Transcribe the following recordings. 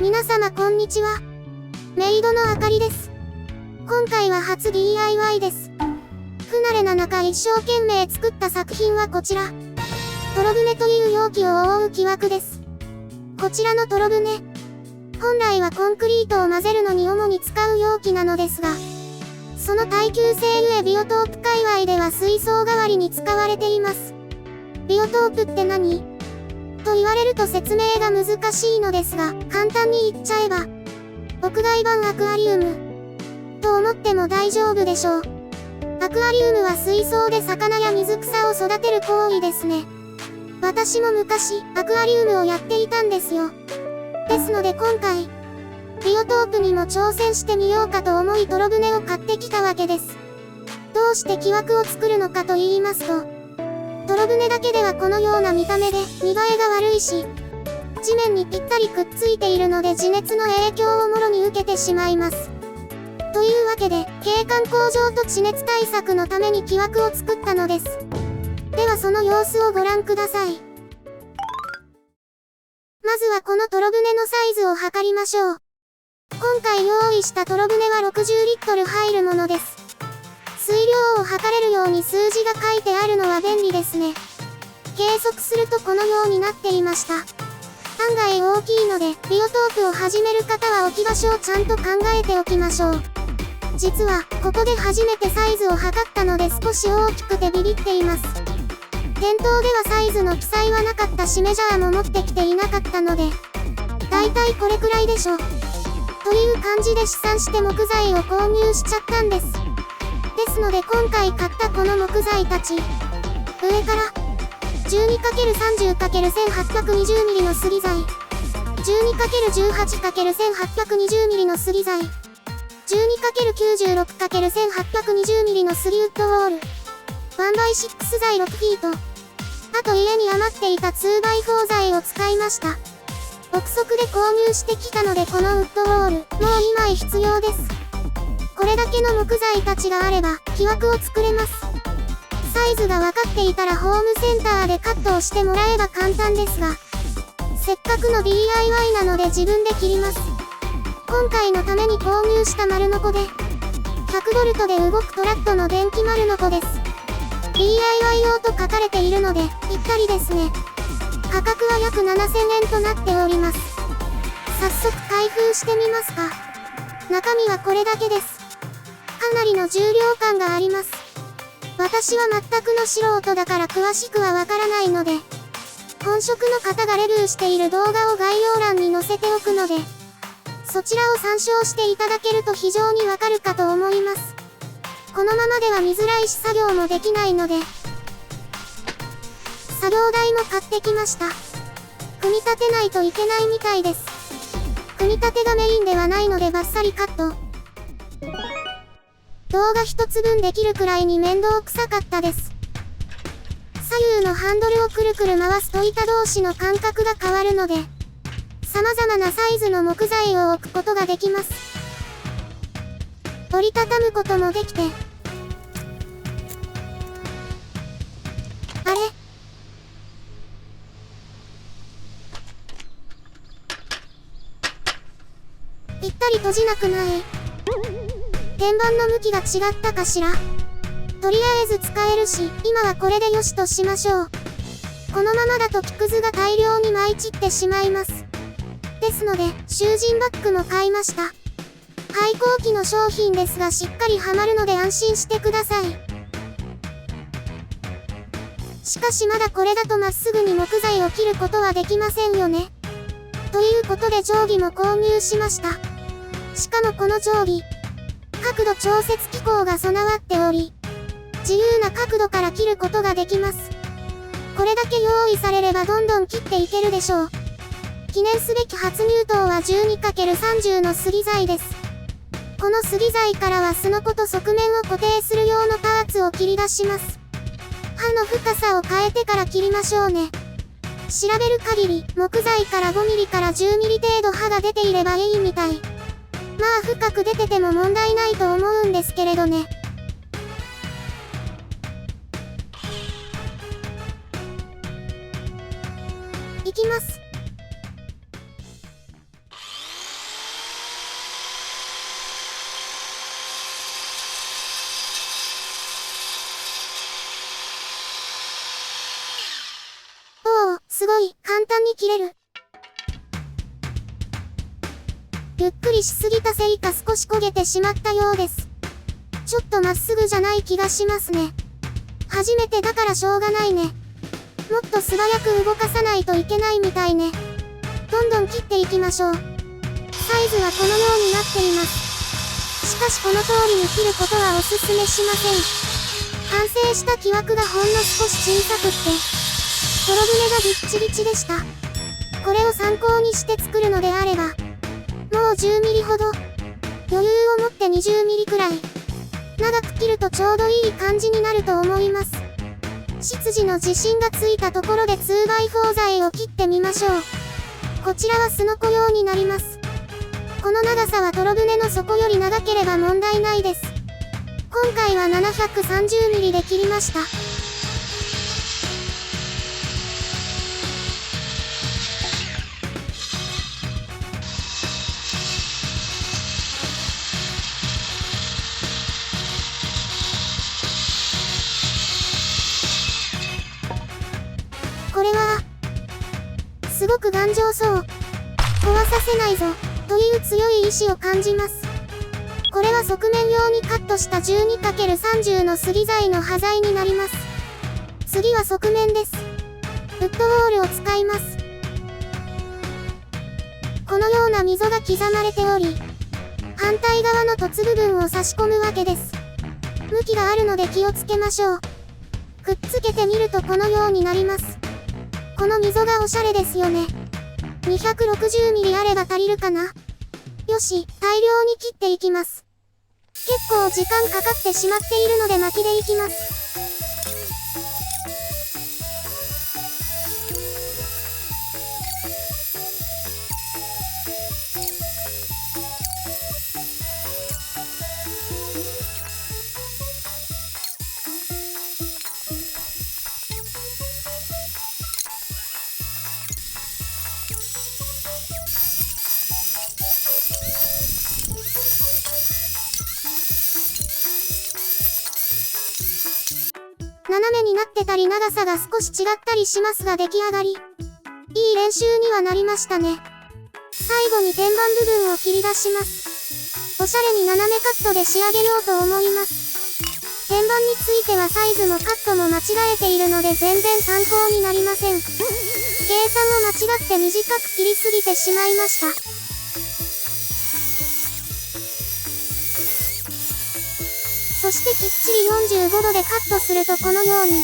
皆様こんにちは。メイドのあかりです。今回は初 DIY です。不慣れな中一生懸命作った作品はこちら。泥船という容器を覆う木枠です。こちらの泥船。本来はコンクリートを混ぜるのに主に使う容器なのですが、その耐久性ゆえビオトープ界隈では水槽代わりに使われています。ビオトープって何？と言われると説明が難しいのですが、簡単に言っちゃえば、屋外版アクアリウムと思っても大丈夫でしょう。アクアリウムは水槽で魚や水草を育てる行為ですね。私も昔、アクアリウムをやっていたんですよ。ですので今回、ビオトープにも挑戦してみようかと思い泥船を買ってきたわけです。どうして木枠を作るのかと言いますと、泥船だけではこのような見た目で見栄えが悪いし、地面にぴったりくっついているので地熱の影響をもろに受けてしまいます。というわけで、景観向上と地熱対策のために木枠を作ったのです。ではその様子をご覧ください。まずはこの泥船のサイズを測りましょう。今回用意した泥船は60リットル入るものです。水量を測れるように数字が書いてあるのは便利ですね。計測するとこのようになっていました。案外大きいので、ビオトープを始める方は置き場所をちゃんと考えておきましょう。実は、ここで初めてサイズを測ったので少し大きくてビビっています。店頭ではサイズの記載はなかったしメジャーも持ってきていなかったので、だいたいこれくらいでしょ。という感じで試算して木材を購入しちゃったんです。ですので今回買ったこの木材たち、上から 12×30×1820mm の杉材、 12×18×1820mm の杉材、 12×96×1820mm の杉ウッドウォール、1x6 材6フィート、あと家に余っていた 2x4 材を使いました。憶測で購入してきたのでこのウッドウォール、もう2枚必要です。これだけの木材たちがあれば、木枠を作れます。サイズが分かっていたらホームセンターでカットをしてもらえば簡単ですが、せっかくの DIY なので自分で切ります。今回のために購入した丸ノコで、100ボルトで動くトラッドの電気丸ノコです。DIY 用と書かれているので、ぴったりですね。価格は約7000円となっております。早速開封してみますか。中身はこれだけです。かなりの重量感があります。私は全くの素人だから詳しくはわからないので、本職の方がレビューしている動画を概要欄に載せておくので、そちらを参照していただけると非常にわかるかと思います。このままでは見づらいし作業もできないので、作業台も買ってきました。組み立てないといけないみたいです。組み立てがメインではないのでバッサリカット。動画一つ分できるくらいに面倒くさかったです。左右のハンドルをくるくる回すと板同士の間隔が変わるので、様々なサイズの木材を置くことができます。折りたたむこともできて、あれ？ぴったり閉じなくない？天板の向きが違ったかしら？とりあえず使えるし、今はこれでよしとしましょう。このままだと木くずが大量に舞い散ってしまいます。ですので、囚人バッグも買いました。廃校機の商品ですがしっかりはまるので安心してください。しかしまだこれだとまっすぐに木材を切ることはできませんよね。ということで定規も購入しました。しかもこの定規、角度調節機構が備わっており、自由な角度から切ることができます。これだけ用意されればどんどん切っていけるでしょう。記念すべき初入刀は 12×30 の杉材です。この杉材からはすのこと側面を固定する用のパーツを切り出します。刃の深さを変えてから切りましょうね。調べる限り、木材から 5mm から 10mm 程度刃が出ていればいいみたい。まあ深く出てても問題ないと思うんですけれどね。いきます。すごい、簡単に切れる。ゆっくりしすぎたせいか少し焦げてしまったようです。ちょっとまっすぐじゃない気がしますね。初めてだからしょうがないね。もっと素早く動かさないといけないみたいね。どんどん切っていきましょう。サイズはこのようになっています。しかしこの通りに切ることはおすすめしません。完成した木枠がほんの少し小さくって、泥船がぎっちりちでした。これを参考にして作るのであれば、もう10ミリほど、余裕を持って20ミリくらい、長く切るとちょうどいい感じになると思います。執事の自信がついたところで 2x4 材を切ってみましょう。こちらはすのこ用になります。この長さは泥船の底より長ければ問題ないです。今回は730ミリで切りました。これは、すごく頑丈そう。壊させないぞ、という強い意志を感じます。これは側面用にカットした 12×30 の杉材の端材になります。次は側面です。フットウォールを使います。このような溝が刻まれており、反対側の凸部分を差し込むわけです。向きがあるので気をつけましょう。くっつけてみるとこのようになります。この溝がおしゃれですよね。260ミリあれば足りるかな。よし、大量に切っていきます。結構時間かかってしまっているので巻きでいきます。斜めになってたり長さが少し違ったりしますが出来上がり。いい練習にはなりましたね。最後に天板部分を切り出します。おしゃれに斜めカットで仕上げようと思います。天板についてはサイズもカットも間違えているので全然参考になりません。計算を間違って短く切りすぎてしまいました。そしてきっちり45度でカットするとこのように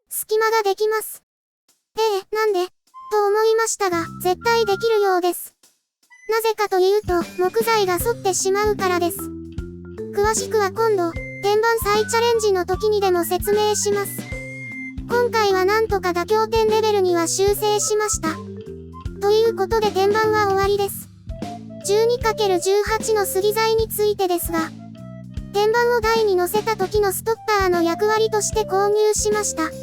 隙間ができます。なんでと思いましたが、絶対できるようです。なぜかというと、木材が反ってしまうからです。詳しくは今度、天板再チャレンジの時にでも説明します。今回はなんとか妥協点レベルには修正しました。ということで天板は終わりです。12×18 の杉材についてですが、天板を台に乗せた時のストッパーの役割として購入しました。で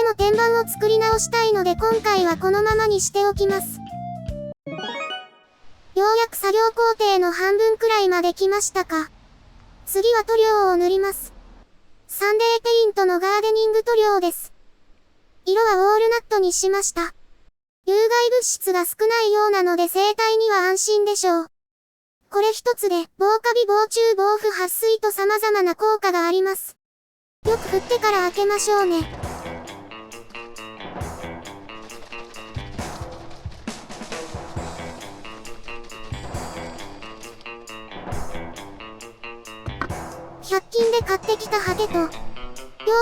も天板を作り直したいので今回はこのままにしておきます。ようやく作業工程の半分くらいまで来ましたか。次は塗料を塗ります。サンデーペイントのガーデニング塗料です。色はウォールナットにしました。有害物質が少ないようなので生態には安心でしょう。これ一つで、防カビ、防虫、防腐、撥水と様々な効果があります。よく振ってから開けましょうね。100均で買ってきたハケと、容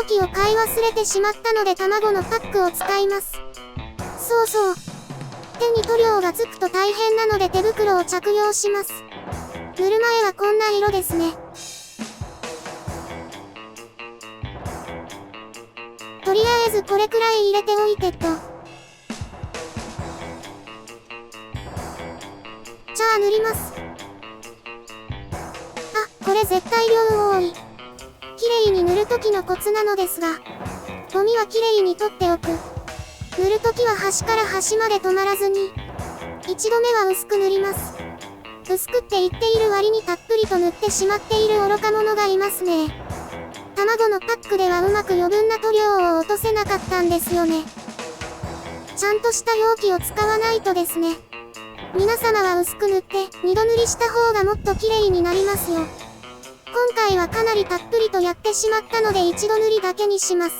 器を買い忘れてしまったので卵のパックを使います。そうそう。手に塗料がつくと大変なので手袋を着用します。塗る前はこんな色ですね。とりあえずこれくらい入れておいてと。じゃあ塗ります。これ絶対量多い。綺麗に塗るときのコツなのですが、ゴミは綺麗に取っておく。塗るときは端から端まで止まらずに、一度目は薄く塗ります。薄くって言っている割にたっぷりと塗ってしまっている愚か者がいますね。卵のパックではうまく余分な塗料を落とせなかったんですよね。ちゃんとした容器を使わないとですね。皆様は薄く塗って2度塗りした方がもっと綺麗になりますよ。今回はかなりたっぷりとやってしまったので一度塗りだけにします。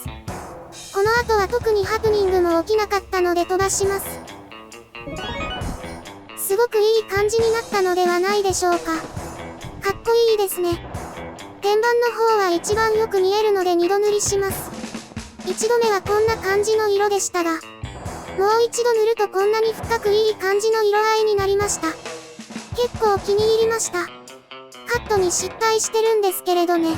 この後は特にハプニングも起きなかったので飛ばします。すごくいい感じになったのではないでしょうか。かっこいいですね。天板の方は一番よく見えるので2度塗りします。1度目はこんな感じの色でしたが、もう一度塗るとこんなに深くいい感じの色合いになりました。結構気に入りました。カットに失敗してるんですけれどね。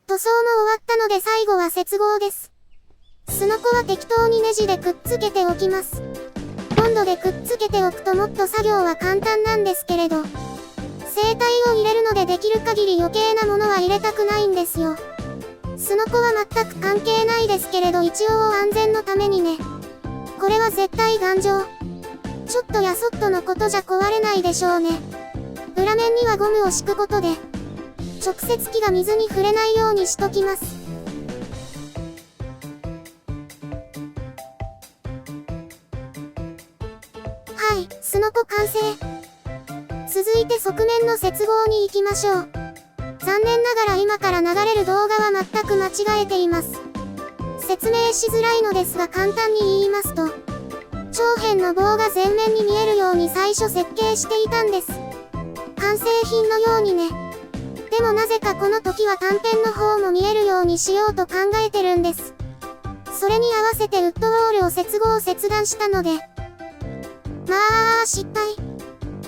塗装も終わったので最後は接合です。すのこは適当にネジでくっつけておきます。ボンドでくっつけておくともっと作業は簡単なんですけれど、整体を入れるのでできる限り余計なものは入れたくないんですよ。すのこは全く関係ないですけれど一応安全のためにね。これは絶対頑丈。ちょっとやそっとのことじゃ壊れないでしょうね。裏面にはゴムを敷くことで、直接木が水に触れないようにしときます。はい、すのこ完成。続いて側面の接合に行きましょう。残念ながら今から流れる動画は全く間違えています。説明しづらいのですが簡単に言いますと、長辺の棒が前面に見えるように最初設計していたんです。完成品のようにね。でもなぜかこの時は短辺の方も見えるようにしようと考えてるんです。それに合わせてウッドウォールを切断したので。まあ、失敗。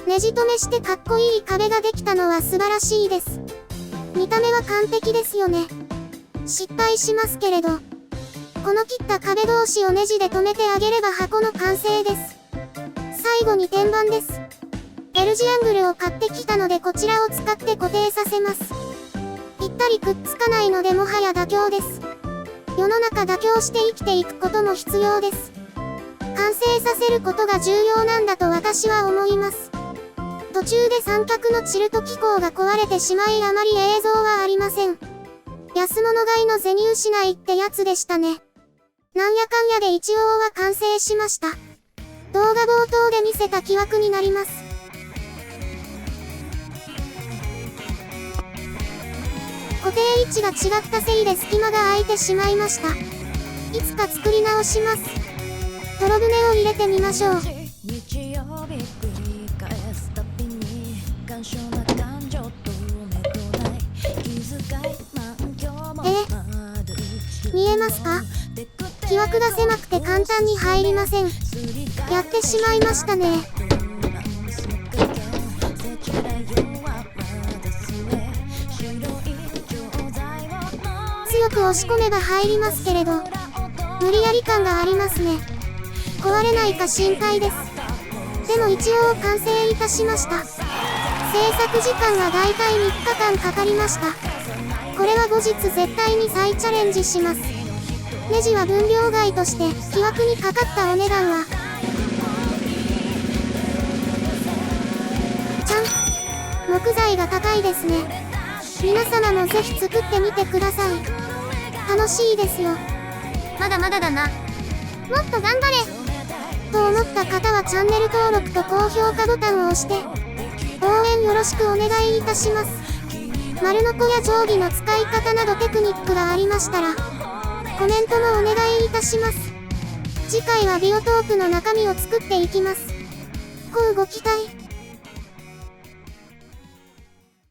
ネジ止めしてかっこいい壁ができたのは素晴らしいです。見た目は完璧ですよね。失敗しますけれど。この切った壁同士をネジで留めてあげれば箱の完成です。最後に天板です。L 字アングルを買ってきたのでこちらを使って固定させます。ぴったりくっつかないのでもはや妥協です。世の中妥協して生きていくことも必要です。完成させることが重要なんだと私は思います。途中で三脚のチルト機構が壊れてしまいあまり映像はありません。安物買いの銭失いってやつでしたね。なんやかんやで一応は完成しました。動画冒頭で見せた木枠になります。固定位置が違ったせいで隙間が空いてしまいました。いつか作り直します。泥船を入れてみましょう。見えますか？木枠が狭くて簡単に入りません。やってしまいましたね。強く押し込めば入りますけれど、無理やり感がありますね。壊れないか心配です。でも一応完成いたしました。制作時間はだいたい3日間かかりました。これは後日絶対に再チャレンジします。ネジは分量外として木枠にかかったお値段は木材が高いですね。皆様もぜひ作ってみてください。楽しいですよ。まだまだだな。もっと頑張れと思った方はチャンネル登録と高評価ボタンを押して応援よろしくお願いいたします。丸ノコや定規の使い方などテクニックがありましたらコメントもお願いいたします。次回はビオトープの中身を作っていきます。ご期待。